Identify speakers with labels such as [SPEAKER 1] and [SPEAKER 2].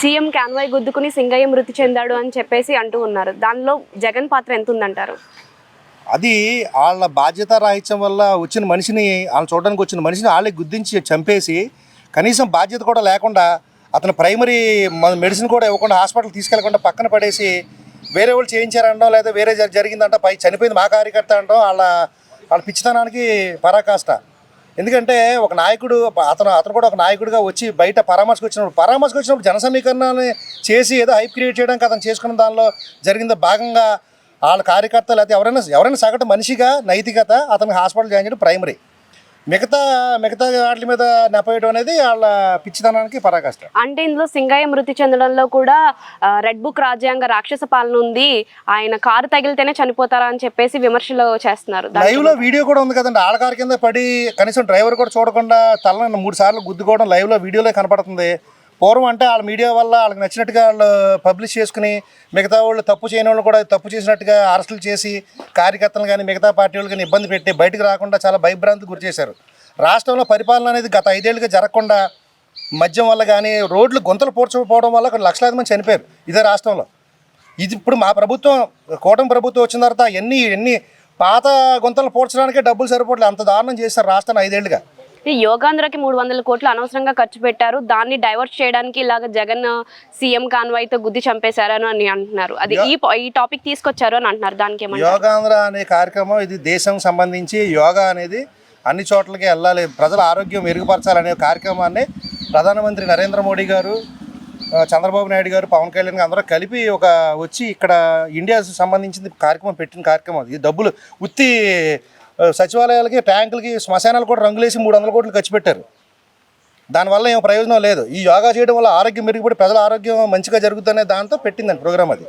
[SPEAKER 1] CM convoy గుద్దుకుని Singayya మృతి చెందాడు అని చెప్పేసి అంటూ ఉన్నారు. దానిలో జగన్ పాత్ర ఎంత ఉందంటారు?
[SPEAKER 2] అది వాళ్ళ బాధ్యత రాహిత్యం వల్ల వచ్చిన మనిషిని, వాళ్ళని చూడడానికి వచ్చిన మనిషిని వాళ్ళే గుద్దించి చంపేసి కనీసం బాధ్యత కూడా లేకుండా అతను ప్రైమరీ మెడిసిన్ కూడా ఇవ్వకుండా హాస్పిటల్ తీసుకెళ్లకుండా పక్కన పడేసి వేరే వాళ్ళు చేయించారంటాం, లేదా వేరే జరిగిందంట, పై చనిపోయింది మా కార్యకర్త అంటాం. వాళ్ళ పిచ్చితనానికి పరాకాష్ట. ఎందుకంటే ఒక నాయకుడు అతను కూడా ఒక నాయకుడిగా వచ్చి బయట పరామర్శకు వచ్చినప్పుడు జన సమీకరణాన్ని చేసి ఏదో హైప్ క్రియేట్ చేయడానికి అతను చేసుకున్న దానిలో జరిగిందో భాగంగా వాళ్ళ కార్యకర్తలు అయితే ఎవరైనా సగటు మనిషిగా నైతికత అతనికి హాస్పిటల్ జాయిన్ చేయడం ప్రైమరీ. మిగతా వాటి మీద నెపవేయడం అనేది వాళ్ళ పిచ్చితనానికి పరాకాష్ట.
[SPEAKER 1] అంటే ఇందులో సింగయ్య మృతి చెందడంలో కూడా రెడ్ బుక్ రాజ్యాంగ రాక్షస పాలన ఉంది, ఆయన కారు తగిలితేనే చనిపోతారా అని చెప్పేసి విమర్శలు చేస్తున్నారు.
[SPEAKER 2] లైవ్ లో వీడియో కూడా ఉంది కదండి. ఆళ్ళ కారు కింద పడి కనీసం డ్రైవర్ కూడా చూడకుండా తలని 3 సార్లు గుద్దుకోవడం లైవ్ లో వీడియోలో కనపడుతుంది. పూర్వం అంటే వాళ్ళ మీడియా వల్ల వాళ్ళకి నచ్చినట్టుగా వాళ్ళు పబ్లిష్ చేసుకుని మిగతా వాళ్ళు తప్పు చేయని వాళ్ళు కూడా తప్పు చేసినట్టుగా అరెస్టులు చేసి కార్యకర్తలు కానీ మిగతా పార్టీ వాళ్ళు కానీ ఇబ్బంది పెట్టి బయటకు రాకుండా చాలా భయభ్రాంతికి గురి చేశారు. రాష్ట్రంలో పరిపాలన అనేది గత 5 ఏళ్ళుగా జరగకుండా మద్యం వల్ల కానీ రోడ్లు గుంతలు పూడ్చకపోవడం వల్ల అక్కడ లక్షలాది మంది చనిపోయారు ఇదే రాష్ట్రంలో. ఇది ఇప్పుడు మా ప్రభుత్వం, కూటమి ప్రభుత్వం వచ్చిన తర్వాత ఎన్ని పాత గుంతలు పూడ్చడానికే డబ్బులు సరిపోవట్లేదు. అంత దారుణం చేశారు రాష్ట్రాన్ని 5 ఏళ్ళుగా.
[SPEAKER 1] యోగాంధ్రకి 300 కోట్లు అనవసరంగా ఖర్చు పెట్టారు, దాన్ని డైవర్ట్ చేయడానికి ఇలాగ జగన్ సీఎం కాన్వాయ్తో గుద్ది చంపేశారని అని అంటున్నారు. అది ఈ టాపిక్ తీసుకొచ్చారు అని అంటున్నారు. దానికి ఏమంటారు?
[SPEAKER 2] యోగాంధ్ర అనే కార్యక్రమం ఇది దేశం సంబంధించి యోగా అనేది అన్ని చోట్లకి వెళ్ళాలి, ప్రజల ఆరోగ్యం మెరుగుపరచాలనే కార్యక్రమాన్ని ప్రధానమంత్రి నరేంద్ర మోడీ గారు, చంద్రబాబు నాయుడు గారు, పవన్ కళ్యాణ్ గారు అందరూ కలిపి వచ్చి ఇక్కడ ఇండియా సంబంధించిన కార్యక్రమం పెట్టిన కార్యక్రమం. ఇది డబ్బులు ఉత్తి సచివాలయాలకి, ట్యాంకులకి, శ్మశానాలు కూడా రంగులేసి 300 కోట్లు ఖర్చు పెట్టారు. దానివల్ల ఏం ప్రయోజనం లేదు. ఈ యోగా చేయడం వల్ల ఆరోగ్యం మెరుగుపడి ప్రజల ఆరోగ్యం మంచిగా జరుగుతుందనే దాంతో పెట్టిందండి ప్రోగ్రామ్ అది.